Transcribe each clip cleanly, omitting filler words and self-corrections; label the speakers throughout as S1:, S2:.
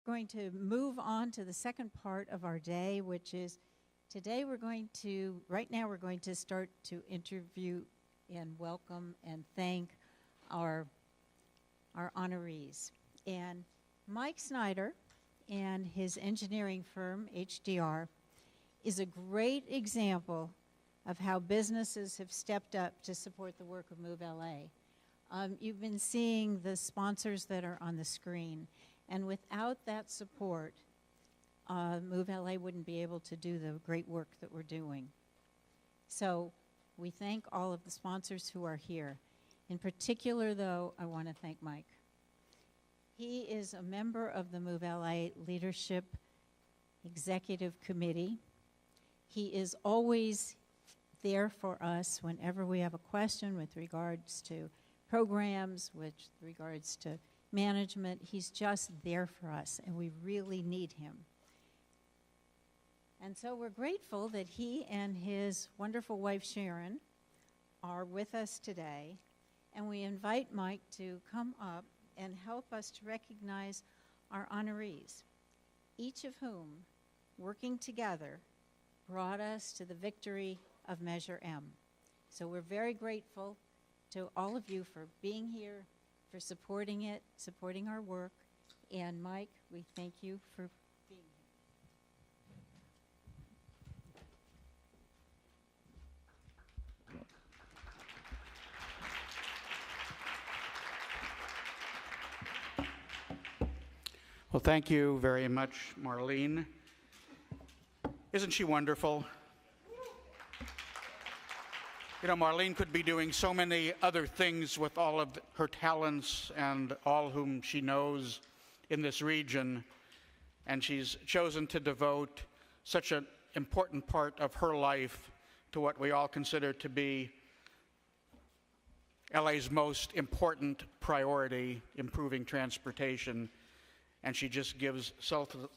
S1: going to move on to the second part of our day, which is today right now we're going to start to interview and welcome and thank our honorees. And Mike Snyder and his engineering firm, HDR, is a great example of how businesses have stepped up to support the work of Move LA. You've been seeing the sponsors that are on the screen, and without that support, Move LA wouldn't be able to do the great work that we're doing. So we thank all of the sponsors who are here. In particular, though, I want to thank Mike. He is a member of the Move LA Leadership Executive Committee. He is always there for us whenever we have a question with regards to programs, with regards to management. He's just there for us, and we really need him. And so we're grateful that he and his wonderful wife, Sharon, are with us today. And we invite Mike to come up and help us to recognize our honorees, each of whom, working together, brought us to the victory of Measure M. So we're very grateful to all of you for being here, for supporting it, supporting our work. And Mike, we thank you for being here.
S2: Well, thank you very much, Marlene. Isn't she wonderful? You know, Marlene could be doing so many other things with all of her talents and all whom she knows in this region, and she's chosen to devote such an important part of her life to what we all consider to be LA's most important priority, improving transportation, and she just gives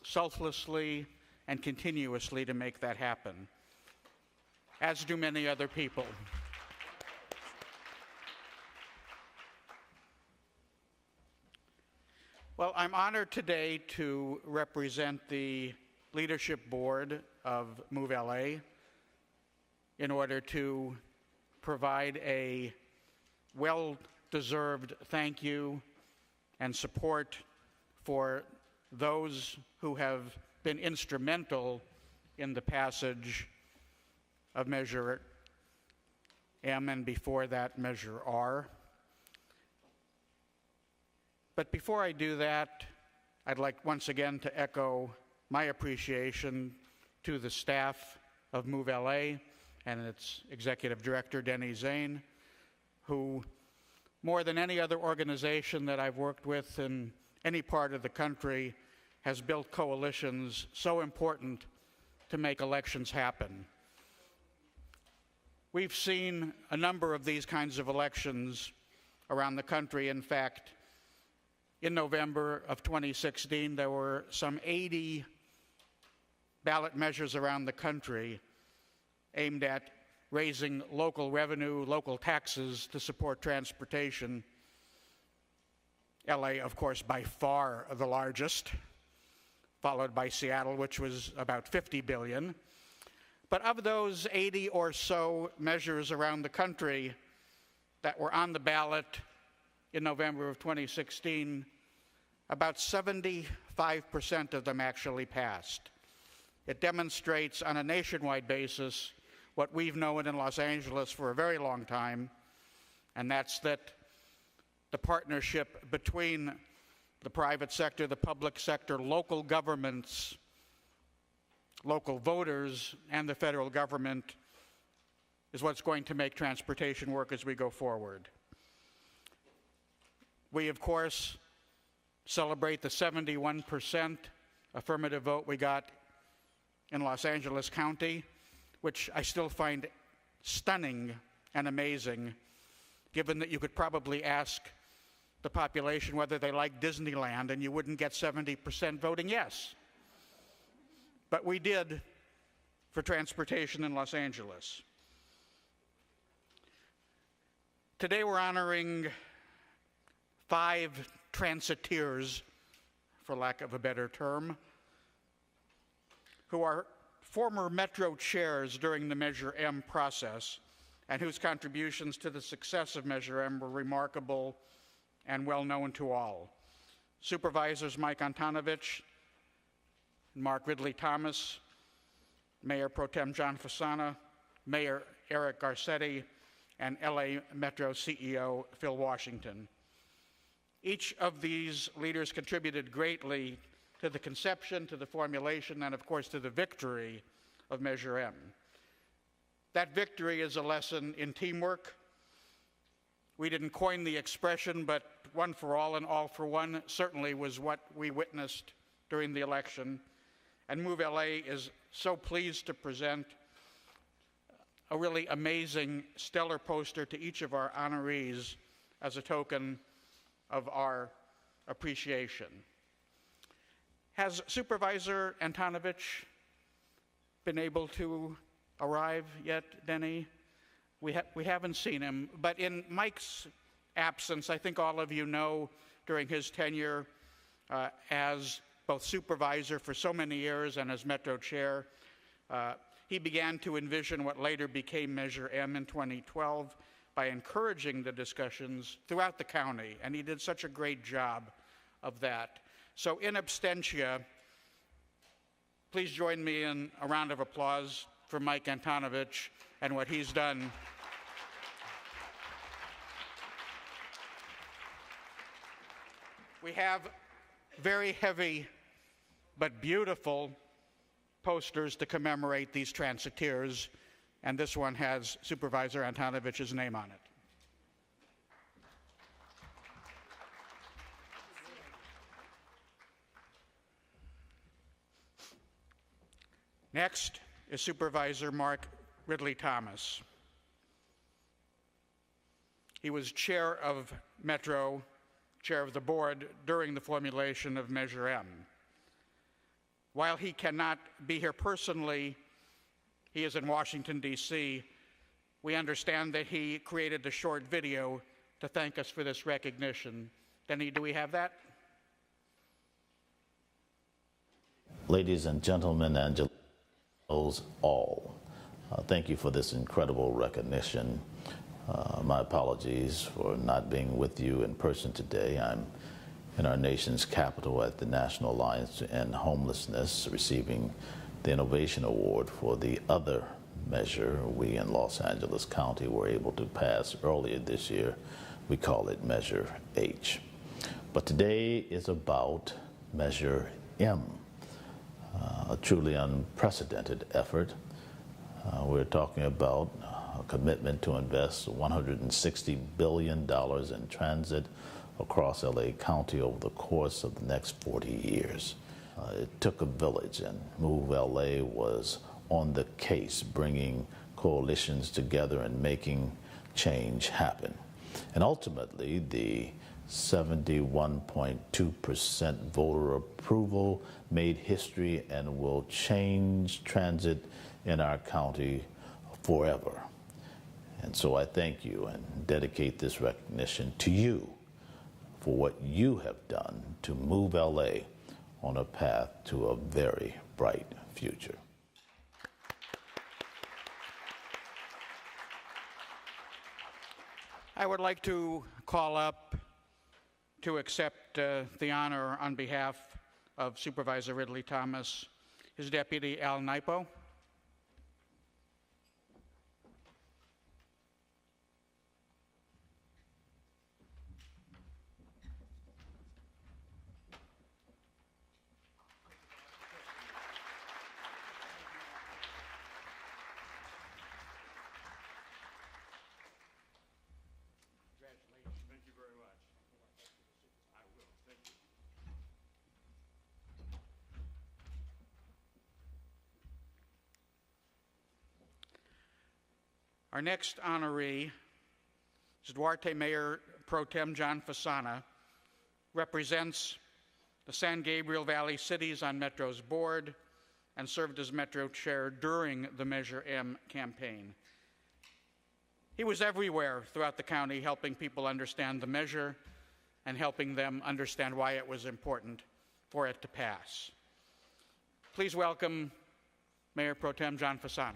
S2: selflessly and continuously to make that happen, as do many other people. Well, I'm honored today to represent the leadership board of Move LA in order to provide a well-deserved thank you and support for those who have been instrumental in the passage of Measure M and before that Measure R. But before I do that, I'd like once again to echo my appreciation to the staff of Move LA and its executive director, Denny Zane, who more than any other organization that I've worked with in any part of the country has built coalitions so important to make elections happen. We've seen a number of these kinds of elections around the country. In fact, in November of 2016, there were some 80 ballot measures around the country aimed at raising local revenue, local taxes to support transportation. LA, of course, by far the largest, followed by Seattle, which was about 50 billion. But of those 80 or so measures around the country that were on the ballot in November of 2016, about 75% of them actually passed. It demonstrates on a nationwide basis what we've known in Los Angeles for a very long time, and that's that the partnership between the private sector, the public sector, local governments, local voters, and the federal government is what's going to make transportation work as we go forward. We, of course, celebrate the 71% affirmative vote we got in Los Angeles County, which I still find stunning and amazing, given that you could probably ask the population whether they like Disneyland and you wouldn't get 70% voting yes. But we did for transportation in Los Angeles. Today we're honoring 5 transiteers for lack of a better term, who are former Metro chairs during the Measure M process and whose contributions to the success of Measure M were remarkable and well known to all. Supervisors Mike Antonovich, Mark Ridley-Thomas, Mayor Pro Tem John Fasana, Mayor Eric Garcetti, and LA Metro CEO Phil Washington. Each of these leaders contributed greatly to the conception, to the formulation, and of course to the victory of Measure M. That victory is a lesson in teamwork. We didn't coin the expression, but one for all and all for one certainly was what we witnessed during the election. And Move LA is so pleased to present a really amazing, stellar poster to each of our honorees as a token of our appreciation. Has Supervisor Antonovich been able to arrive yet, Denny? We haven't seen him, but in Mike's absence, I think all of you know during his tenure as both supervisor for so many years and as Metro Chair, he began to envision what later became Measure M in 2012 by encouraging the discussions throughout the county, and he did such a great job of that. So in absentia, please join me in a round of applause for Mike Antonovich and what he's done. We have very heavy but beautiful posters to commemorate these transiteers, and this one has Supervisor Antonovich's name on it. Next is Supervisor Mark Ridley-Thomas. He was chair of Metro, chair of the board during the formulation of Measure M. While he cannot be here personally, he is in Washington, D.C. We understand that he created a short video to thank us for this recognition. Denny, do we have that?
S3: Ladies and gentlemen, and all, thank you for this incredible recognition. My apologies for not being with you in person today. I'm in our nation's capital at the National Alliance to End Homelessness, receiving the Innovation Award for the other measure we in Los Angeles County were able to pass earlier this year. We call it Measure H. But today is about Measure M, a truly unprecedented effort. We're talking about a commitment to invest $160 billion in transit across LA County over the course of the next 40 years. It took a village, and Move LA was on the case, bringing coalitions together and making change happen. And ultimately, the 71.2% voter approval made history and will change transit in our county forever. And so I thank you and dedicate this recognition to you for what you have done to move LA on a path to a very bright future.
S2: I would like to call up to accept the honor on behalf of Supervisor Ridley-Thomas, his deputy Al Naipo. Our next honoree is Duarte Mayor Pro Tem John Fasana, represents the San Gabriel Valley cities on Metro's board and served as Metro Chair during the Measure M campaign. He was everywhere throughout the county helping people understand the measure and helping them understand why it was important for it to pass. Please welcome Mayor Pro Tem John Fasana.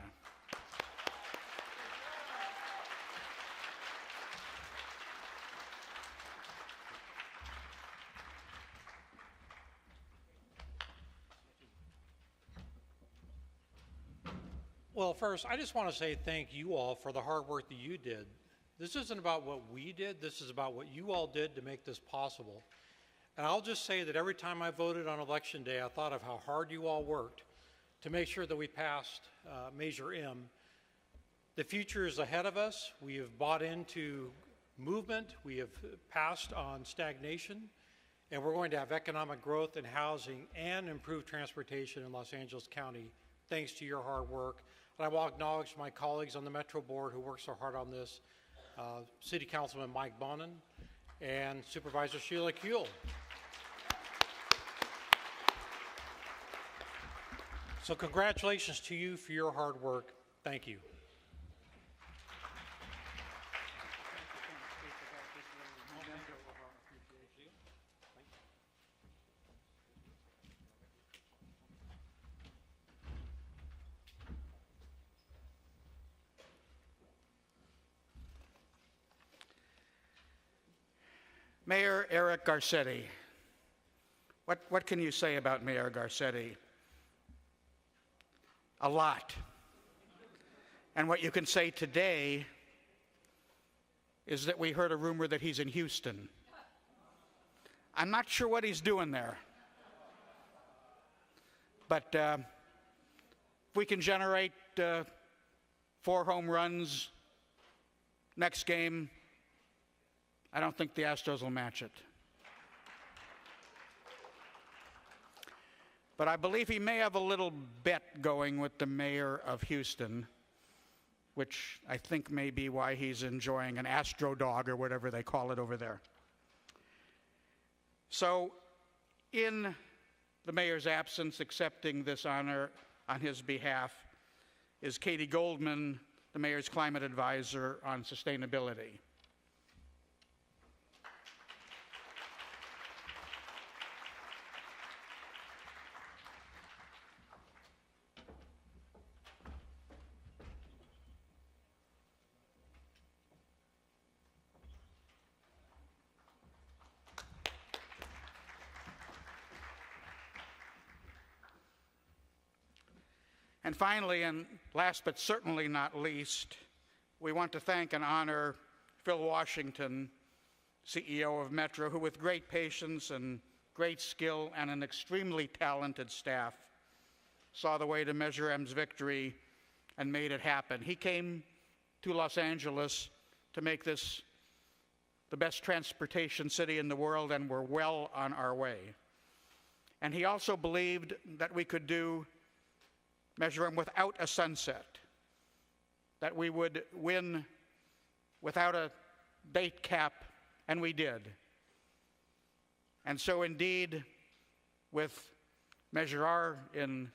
S4: Well, first, I just want to say thank you all for the hard work that you did. This isn't about what we did, this is about what you all did to make this possible. And I'll just say that every time I voted on Election Day, I thought of how hard you all worked to make sure that we passed Measure M. The future is ahead of us. We have bought into movement, we have passed on stagnation, and we're going to have economic growth in housing and improved transportation in Los Angeles County, thanks to your hard work. And I will acknowledge my colleagues on the Metro Board who worked so hard on this, City Councilman Mike Bonin and Supervisor Sheila Kuehl. So congratulations to you for your hard work. Thank you.
S2: Mayor Eric Garcetti. What can you say about Mayor Garcetti? A lot. And what you can say today is that we heard a rumor that he's in Houston. I'm not sure what he's doing there. But if we can generate 4 home runs next game, I don't think the Astros will match it. But I believe he may have a little bet going with the mayor of Houston, which I think may be why he's enjoying an Astro dog or whatever they call it over there. So, in the mayor's absence, accepting this honor on his behalf is Katie Goldman, the mayor's climate advisor on sustainability. And finally, and last but certainly not least, we want to thank and honor Phil Washington, CEO of Metro, who with great patience and great skill and an extremely talented staff saw the way to Measure M's victory and made it happen. He came to Los Angeles to make this the best transportation city in the world, and we're well on our way. And he also believed that we could do Measure M without a sunset, that we would win without a date cap, and we did. And so indeed, with Measure R in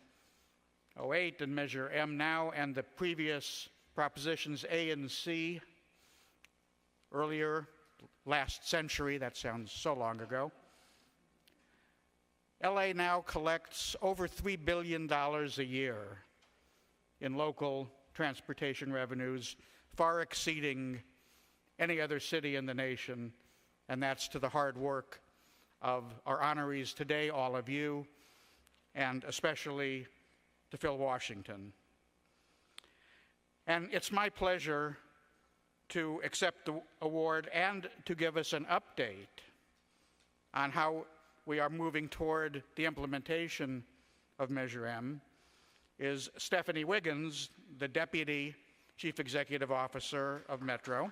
S2: '08 and Measure M now, and the previous propositions A and C earlier, last century, that sounds so long ago, LA now collects over $3 billion a year in local transportation revenues, far exceeding any other city in the nation, and that's to the hard work of our honorees today, all of you, and especially to Phil Washington. And it's my pleasure to accept the award and to give us an update on how we are moving toward the implementation of Measure M is Stephanie Wiggins, the Deputy Chief Executive Officer of Metro.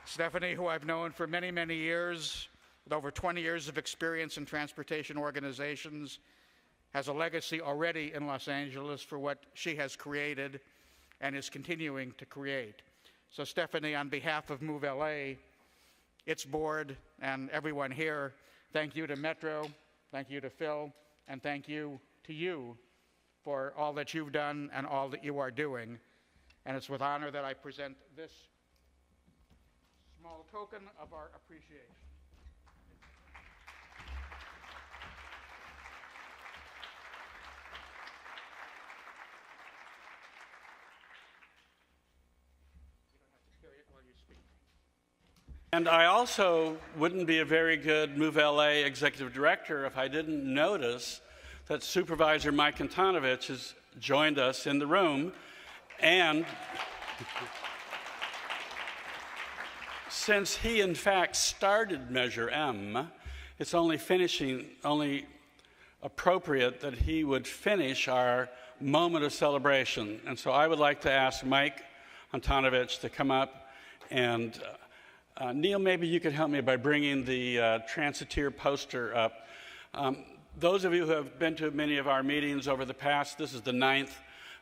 S2: Stephanie, who I've known for many, many years, with over 20 years of experience in transportation organizations, has a legacy already in Los Angeles for what she has created and is continuing to create. So Stephanie, on behalf of Move LA, its board, and everyone here, thank you to Metro, thank you to Phil, and thank you to you for all that you've done and all that you are doing. And it's with honor that I present this small token of our appreciation.
S5: And I also wouldn't be a very good Move LA executive director if I didn't notice that Supervisor Mike Antonovich has joined us in the room. And since he, in fact, started Measure M, it's only appropriate that he would finish our moment of celebration. And so I would like to ask Mike Antonovich to come up and Neil, maybe you could help me by bringing the Transiteer poster up. Those of you who have been to many of our meetings over the past, this is the 9th,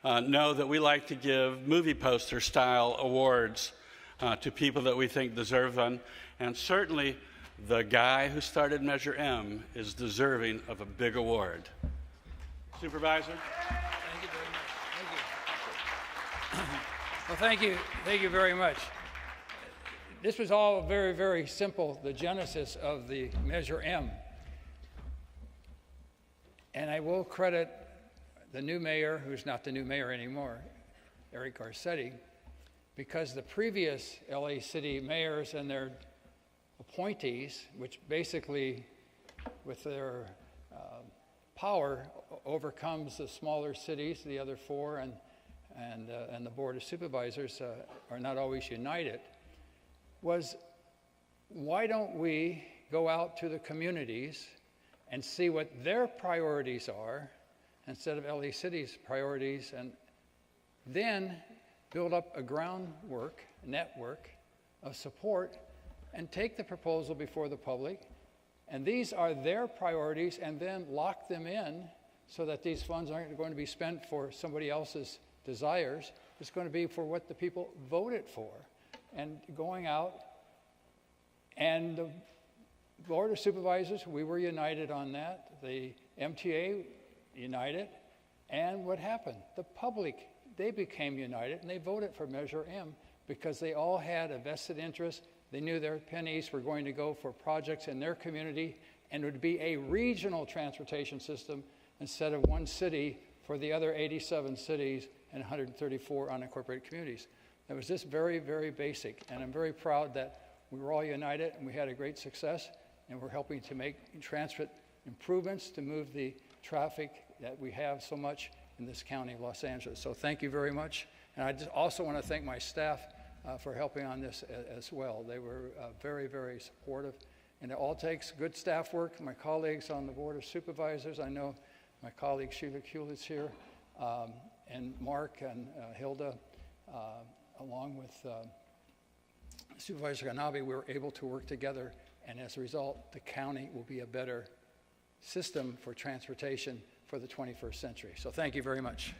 S5: know that we like to give movie poster style awards to people that we think deserve them. And certainly the guy who started Measure M is deserving of a big award. Supervisor?
S6: Thank you very much. Thank you. Well, thank you. Thank you very much. This was all very, very simple, the genesis of the Measure M. And I will credit the new mayor, who's not the new mayor anymore, Eric Garcetti, because the previous LA City mayors and their appointees, which basically, with their power, overcomes the smaller cities, the other four, and the Board of Supervisors are not always united, was why don't we go out to the communities and see what their priorities are instead of LA City's priorities, and then build up a groundwork, network of support, and take the proposal before the public. And these are their priorities, and then lock them in so that these funds aren't going to be spent for somebody else's desires. It's going to be for what the people voted for. And going out, and the Board of Supervisors, we were united on that. The MTA united. And what happened? The public, they became united, and they voted for Measure M because they all had a vested interest. They knew their pennies were going to go for projects in their community, and it would be a regional transportation system instead of one city for the other 87 cities and 134 unincorporated communities. It was just very, very basic, and I'm very proud that we were all united and we had a great success, and we're helping to make transit improvements to move the traffic that we have so much in this county of Los Angeles. So thank you very much. And I just also want to thank my staff for helping on this as well. They were very, very supportive. And it all takes good staff work. My colleagues on the Board of Supervisors, I know my colleague Sheila Kuhl is here, and Mark and Hilda, along with Supervisor Ganabe, we were able to work together, and as a result, the county will be a better system for transportation for the 21st century. So thank you very much.